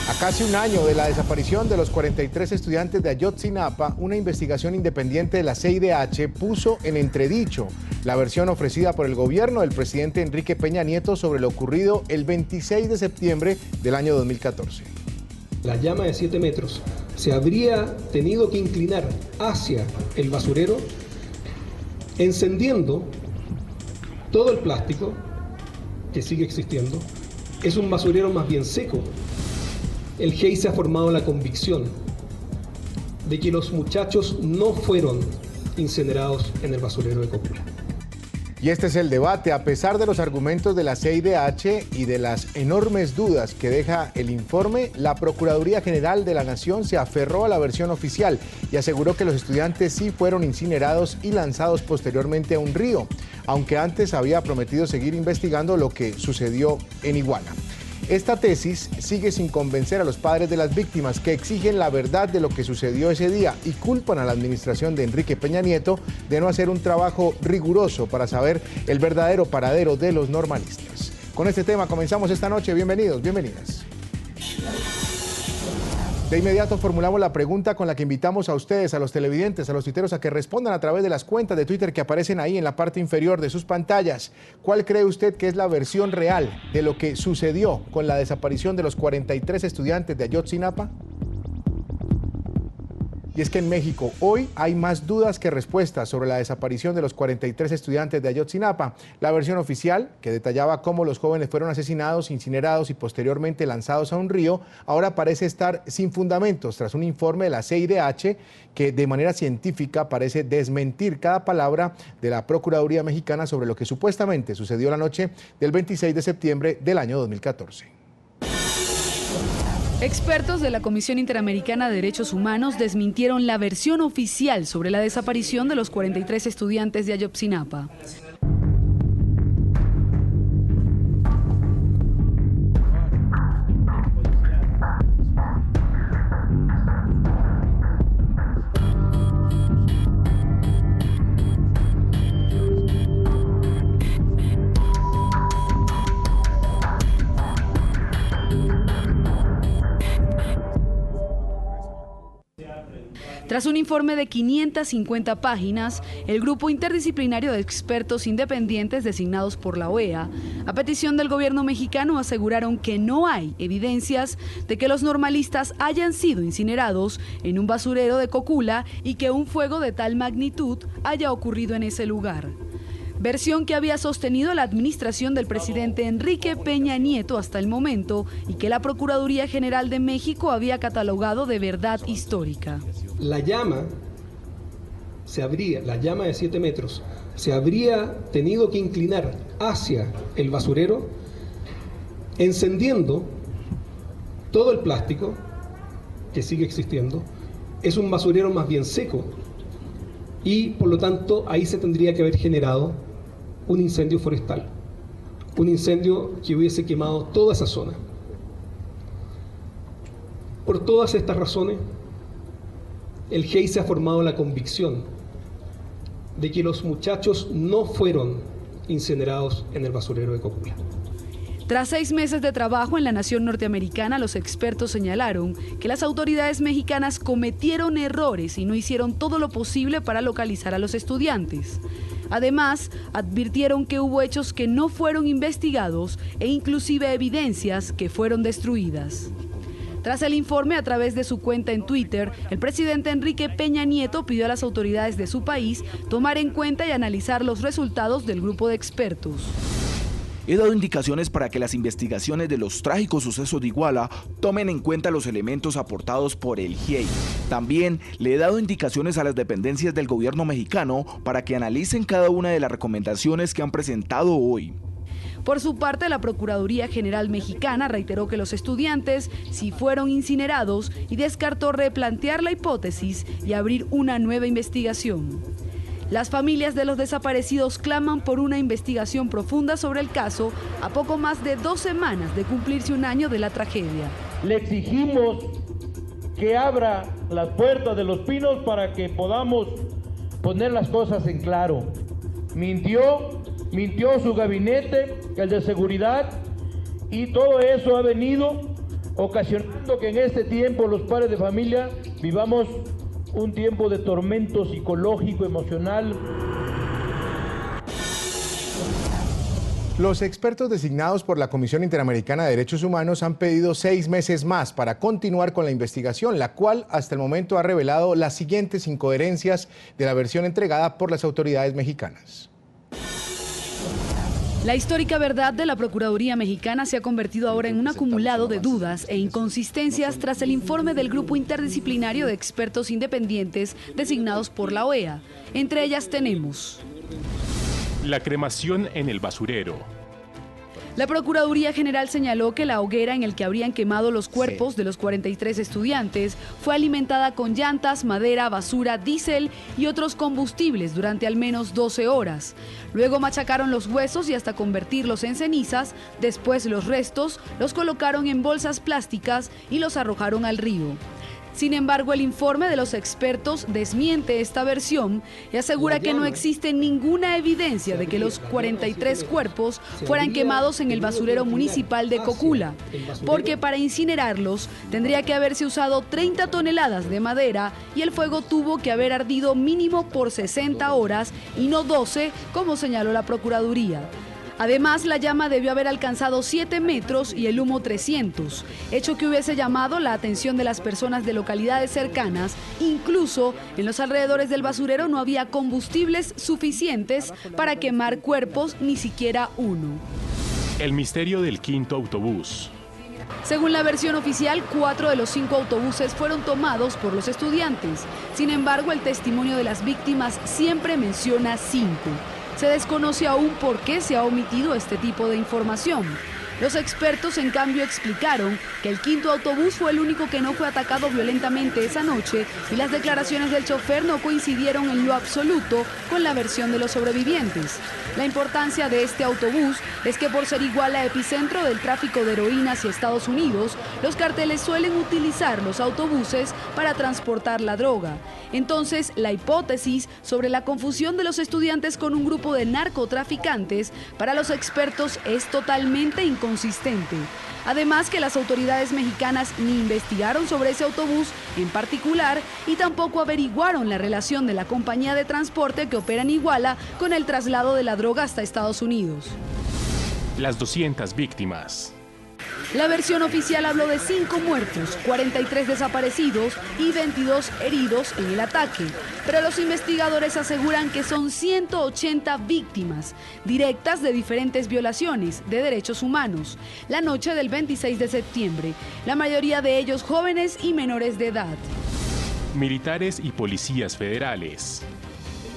A casi un año de la desaparición de los 43 estudiantes de Ayotzinapa, una investigación independiente de la CIDH puso en entredicho la versión ofrecida por el gobierno del presidente Enrique Peña Nieto sobre lo ocurrido el 26 de septiembre del año 2014. La llama de 7 metros se habría tenido que inclinar hacia el basurero, encendiendo todo el plástico que sigue existiendo. Es un basurero más bien seco. El GIEI se ha formado la convicción de que los muchachos no fueron incinerados en el basurero de Cocula. Y este es el debate. A pesar de los argumentos de la CIDH y de las enormes dudas que deja el informe, la Procuraduría General de la Nación se aferró a la versión oficial y aseguró que los estudiantes sí fueron incinerados y lanzados posteriormente a un río, aunque antes había prometido seguir investigando lo que sucedió en Iguala. Esta tesis sigue sin convencer a los padres de las víctimas, que exigen la verdad de lo que sucedió ese día y culpan a la administración de Enrique Peña Nieto de no hacer un trabajo riguroso para saber el verdadero paradero de los normalistas. Con este tema comenzamos esta noche. Bienvenidos, bienvenidas. De inmediato formulamos la pregunta con la que invitamos a ustedes, a los televidentes, a los tuiteros, a que respondan a través de las cuentas de Twitter que aparecen ahí en la parte inferior de sus pantallas. ¿Cuál cree usted que es la versión real de lo que sucedió con la desaparición de los 43 estudiantes de Ayotzinapa? Y es que en México hoy hay más dudas que respuestas sobre la desaparición de los 43 estudiantes de Ayotzinapa. La versión oficial, que detallaba cómo los jóvenes fueron asesinados, incinerados y posteriormente lanzados a un río, ahora parece estar sin fundamentos tras un informe de la CIDH que de manera científica parece desmentir cada palabra de la Procuraduría Mexicana sobre lo que supuestamente sucedió la noche del 26 de septiembre del año 2014. Expertos de la Comisión Interamericana de Derechos Humanos desmintieron la versión oficial sobre la desaparición de los 43 estudiantes de Ayotzinapa. Tras un informe de 550 páginas, el grupo interdisciplinario de expertos independientes designados por la OEA, a petición del gobierno mexicano, aseguraron que no hay evidencias de que los normalistas hayan sido incinerados en un basurero de Cocula y que un fuego de tal magnitud haya ocurrido en ese lugar. Versión que había sostenido la administración del presidente Enrique Peña Nieto hasta el momento y que la Procuraduría General de México había catalogado de verdad histórica. La llama de 7 metros, se habría tenido que inclinar hacia el basurero, encendiendo todo el plástico que sigue existiendo. Es un basurero más bien seco y por lo tanto ahí se tendría que haber generado un incendio forestal, un incendio que hubiese quemado toda esa zona. Por todas estas razones, el GIEI se ha formado la convicción de que los muchachos no fueron incinerados en el basurero de Cocula. Tras 6 meses de trabajo en la nación norteamericana, los expertos señalaron que las autoridades mexicanas cometieron errores y no hicieron todo lo posible para localizar a los estudiantes. Además, advirtieron que hubo hechos que no fueron investigados e inclusive evidencias que fueron destruidas. Tras el informe, a través de su cuenta en Twitter, el presidente Enrique Peña Nieto pidió a las autoridades de su país tomar en cuenta y analizar los resultados del grupo de expertos. He dado indicaciones para que las investigaciones de los trágicos sucesos de Iguala tomen en cuenta los elementos aportados por el GIEI. También le he dado indicaciones a las dependencias del gobierno mexicano para que analicen cada una de las recomendaciones que han presentado hoy. Por su parte, la Procuraduría General Mexicana reiteró que los estudiantes sí fueron incinerados y descartó replantear la hipótesis y abrir una nueva investigación. Las familias de los desaparecidos claman por una investigación profunda sobre el caso a poco más de 2 semanas de cumplirse un año de la tragedia. Le exigimos que abra las puertas de Los Pinos para que podamos poner las cosas en claro. Mintió su gabinete, el de seguridad, y todo eso ha venido ocasionando que en este tiempo los padres de familia vivamos un tiempo de tormento psicológico, emocional. Los expertos designados por la Comisión Interamericana de Derechos Humanos han pedido 6 meses más para continuar con la investigación, la cual hasta el momento ha revelado las siguientes incoherencias de la versión entregada por las autoridades mexicanas. La histórica verdad de la Procuraduría Mexicana se ha convertido ahora en un acumulado de dudas e inconsistencias tras el informe del Grupo Interdisciplinario de Expertos Independientes designados por la OEA. Entre ellas tenemos la cremación en el basurero. La Procuraduría General señaló que la hoguera en el que habrían quemado los cuerpos de los 43 estudiantes fue alimentada con llantas, madera, basura, diésel y otros combustibles durante al menos 12 horas. Luego machacaron los huesos y hasta convertirlos en cenizas, después los restos los colocaron en bolsas plásticas y los arrojaron al río. Sin embargo, el informe de los expertos desmiente esta versión y asegura que no existe ninguna evidencia de que los 43 cuerpos fueran quemados en el basurero municipal de Cocula, porque para incinerarlos tendría que haberse usado 30 toneladas de madera y el fuego tuvo que haber ardido mínimo por 60 horas y no 12, como señaló la Procuraduría. Además, la llama debió haber alcanzado 7 metros y el humo 300, hecho que hubiese llamado la atención de las personas de localidades cercanas. Incluso en los alrededores del basurero no había combustibles suficientes para quemar cuerpos, ni siquiera uno. El misterio del quinto autobús. Según la versión oficial, 4 de los 5 autobuses fueron tomados por los estudiantes. Sin embargo, el testimonio de las víctimas siempre menciona 5. Se desconoce aún por qué se ha omitido este tipo de información. Los expertos, en cambio, explicaron que el quinto autobús fue el único que no fue atacado violentamente esa noche y las declaraciones del chofer no coincidieron en lo absoluto con la versión de los sobrevivientes. La importancia de este autobús es que por ser Iguala epicentro del tráfico de heroína hacia Estados Unidos, los carteles suelen utilizar los autobuses para transportar la droga. Entonces, la hipótesis sobre la confusión de los estudiantes con un grupo de narcotraficantes para los expertos es totalmente inconsistente. Además que las autoridades mexicanas ni investigaron sobre ese autobús en particular y tampoco averiguaron la relación de la compañía de transporte que opera en Iguala con el traslado de la droga hasta Estados Unidos. Las 200 víctimas. La versión oficial habló de 5 muertos, 43 desaparecidos y 22 heridos en el ataque. Pero los investigadores aseguran que son 180 víctimas directas de diferentes violaciones de derechos humanos la noche del 26 de septiembre, la mayoría de ellos jóvenes y menores de edad. Militares y policías federales.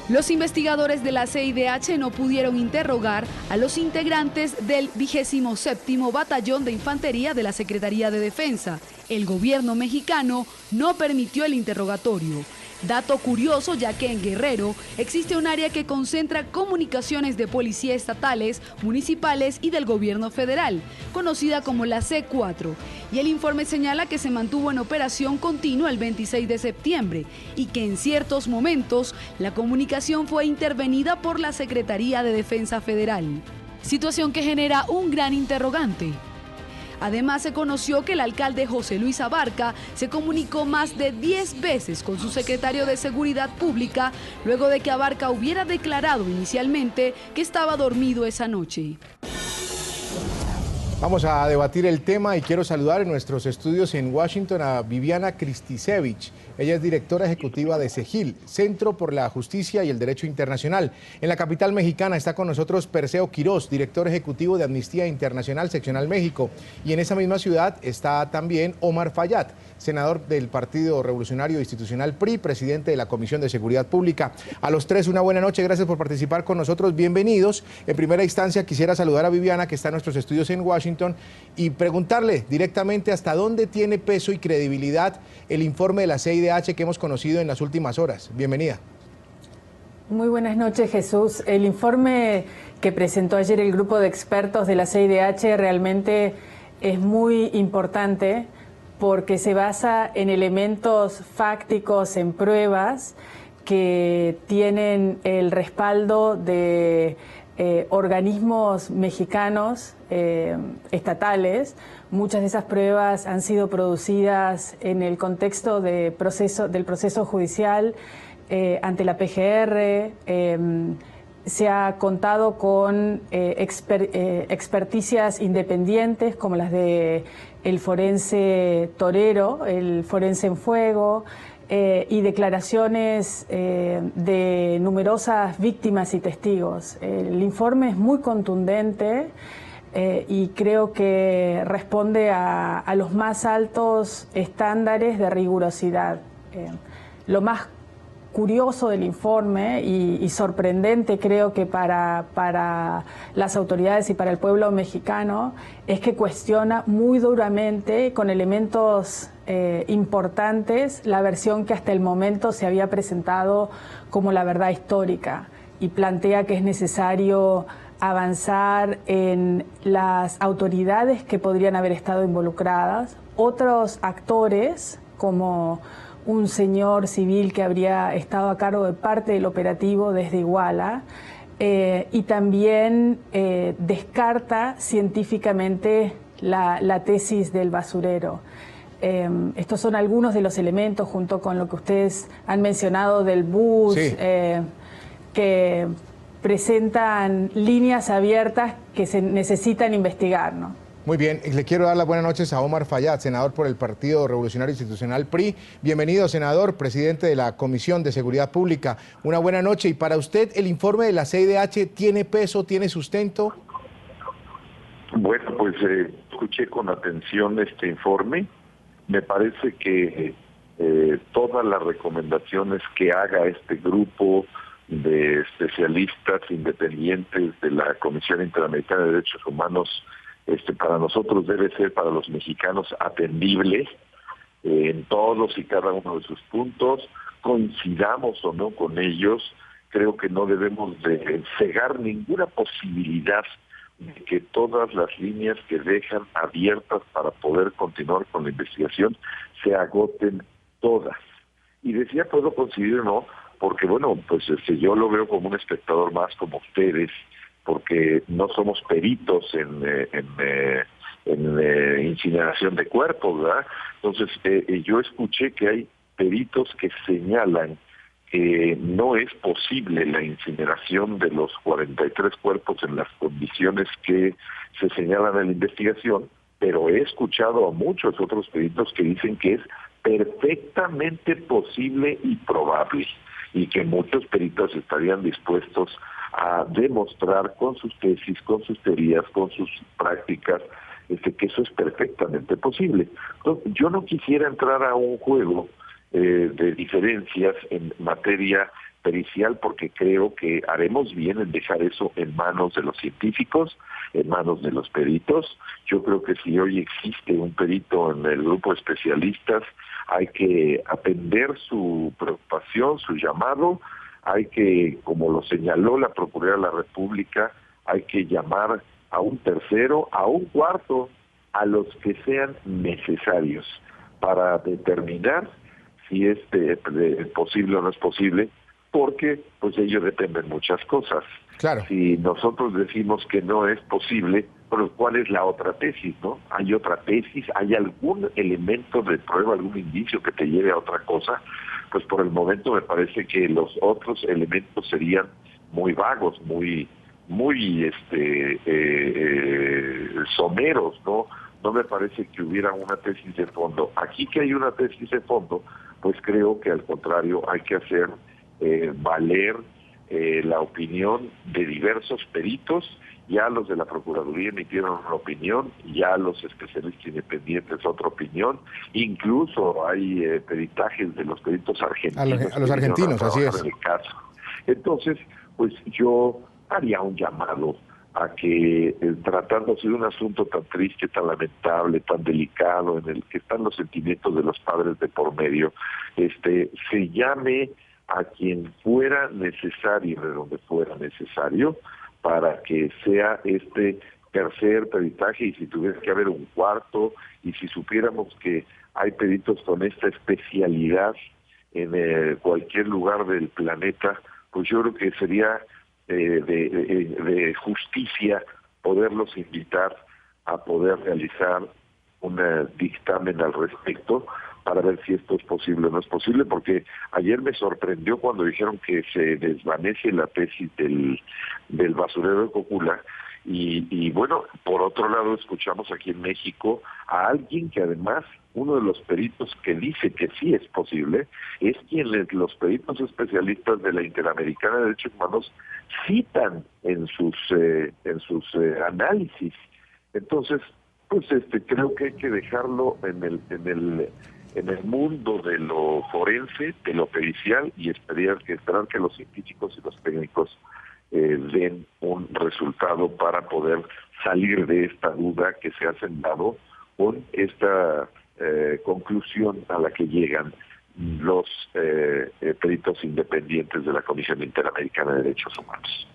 Los investigadores de la CIDH no pudieron interrogar a los integrantes del 27º Batallón de Infantería de la Secretaría de Defensa. El gobierno mexicano no permitió el interrogatorio. Dato curioso, ya que en Guerrero existe un área que concentra comunicaciones de policía estatales, municipales y del gobierno federal, conocida como la C4. Y el informe señala que se mantuvo en operación continua el 26 de septiembre y que en ciertos momentos la comunicación fue intervenida por la Secretaría de Defensa Federal. Situación que genera un gran interrogante. Además, se conoció que el alcalde José Luis Abarca se comunicó más de 10 veces con su secretario de Seguridad Pública luego de que Abarca hubiera declarado inicialmente que estaba dormido esa noche. Vamos a debatir el tema y quiero saludar en nuestros estudios en Washington a Viviana Kristisevich. Ella es directora ejecutiva de CEGIL, Centro por la Justicia y el Derecho Internacional. En la capital mexicana está con nosotros Perseo Quirós, director ejecutivo de Amnistía Internacional Seccional México. Y en esa misma ciudad está también Omar Fayad, senador del Partido Revolucionario Institucional PRI, presidente de la Comisión de Seguridad Pública. A los tres, una buena noche, gracias por participar con nosotros, bienvenidos. En primera instancia quisiera saludar a Viviana, que está en nuestros estudios en Washington, y preguntarle directamente hasta dónde tiene peso y credibilidad el informe de la CIDH que hemos conocido en las últimas horas. Bienvenida. Muy buenas noches, Jesús. El informe que presentó ayer el grupo de expertos de la CIDH realmente es muy importante porque se basa en elementos fácticos, en pruebas que tienen el respaldo de organismos mexicanos estatales. Muchas de esas pruebas han sido producidas en el contexto del proceso judicial ante la PGR. Se ha contado con experticias independientes como las de el forense torero, el forense en fuego, y declaraciones de numerosas víctimas y testigos. El informe es muy contundente y creo que responde a los más altos estándares de rigurosidad. Lo más curioso del informe y sorprendente, creo que para las autoridades y para el pueblo mexicano, es que cuestiona muy duramente, con elementos importantes, la versión que hasta el momento se había presentado como la verdad histórica, y plantea que es necesario avanzar en las autoridades que podrían haber estado involucradas, otros actores como un señor civil que habría estado a cargo de parte del operativo desde Iguala, y también descarta científicamente la tesis del basurero. Estos son algunos de los elementos, junto con lo que ustedes han mencionado del bus, sí, que presentan líneas abiertas que se necesitan investigar, ¿no? Muy bien, le quiero dar las buenas noches a Omar Fayad, senador por el Partido Revolucionario Institucional PRI. Bienvenido, senador, presidente de la Comisión de Seguridad Pública. Una buena noche. Y para usted, ¿el informe de la CIDH tiene peso, tiene sustento? Bueno, pues escuché con atención este informe. Me parece que todas las recomendaciones que haga este grupo de especialistas independientes de la Comisión Interamericana de Derechos Humanos, para nosotros debe ser, para los mexicanos, atendible en todos y cada uno de sus puntos, coincidamos o no con ellos. Creo que no debemos de cegar ninguna posibilidad de que todas las líneas que dejan abiertas para poder continuar con la investigación se agoten todas. Y decía, puedo coincidir o no, porque bueno, pues yo lo veo como un espectador más, como ustedes, porque no somos peritos en incineración de cuerpos, ¿verdad? Entonces, yo escuché que hay peritos que señalan que no es posible la incineración de los 43 cuerpos en las condiciones que se señalan en la investigación, pero he escuchado a muchos otros peritos que dicen que es perfectamente posible y probable, y que muchos peritos estarían dispuestos a demostrar con sus tesis, con sus teorías, con sus prácticas, que eso es perfectamente posible. Entonces, yo no quisiera entrar a un juego de diferencias en materia pericial, porque creo que haremos bien en dejar eso en manos de los científicos, en manos de los peritos. Yo creo que si hoy existe un perito en el grupo de especialistas, hay que atender su preocupación, su llamado. Hay que, como lo señaló la Procuraduría de la República, hay que llamar a un tercero, a un cuarto, a los que sean necesarios para determinar si es posible o no es posible, porque pues de ello dependen muchas cosas. Claro. Si nosotros decimos que no es posible, pero ¿cuál es la otra tesis, no? ¿Hay otra tesis? ¿Hay algún elemento de prueba, algún indicio que te lleve a otra cosa? Pues por el momento me parece que los otros elementos serían muy vagos, muy someros, ¿no? No me parece que hubiera una tesis de fondo. Aquí que hay una tesis de fondo, pues creo que al contrario hay que hacer valer la opinión de diversos peritos. Ya los de la Procuraduría emitieron una opinión, ya los especialistas independientes otra opinión, incluso hay peritajes de los peritos argentinos. A los argentinos, así es. En el caso. Entonces, pues yo haría un llamado a que, tratándose de un asunto tan triste, tan lamentable, tan delicado, en el que están los sentimientos de los padres de por medio, se llame a quien fuera necesario, de donde fuera necesario, para que sea este tercer peritaje, y si tuviera que haber un cuarto, y si supiéramos que hay peritos con esta especialidad en cualquier lugar del planeta, pues yo creo que sería de justicia poderlos invitar a poder realizar un dictamen al respecto para ver si esto es posible o no es posible, porque ayer me sorprendió cuando dijeron que se desvanece la tesis del basurero de Cocula, y bueno, por otro lado escuchamos aquí en México a alguien que además, uno de los peritos que dice que sí es posible, es quien los peritos especialistas de la Interamericana de Derechos Humanos citan en sus análisis. Entonces, pues creo que hay que dejarlo en el mundo de lo forense, de lo pericial, y esperar que los científicos y los técnicos den un resultado para poder salir de esta duda que se ha sembrado con esta conclusión a la que llegan los peritos independientes de la Comisión Interamericana de Derechos Humanos.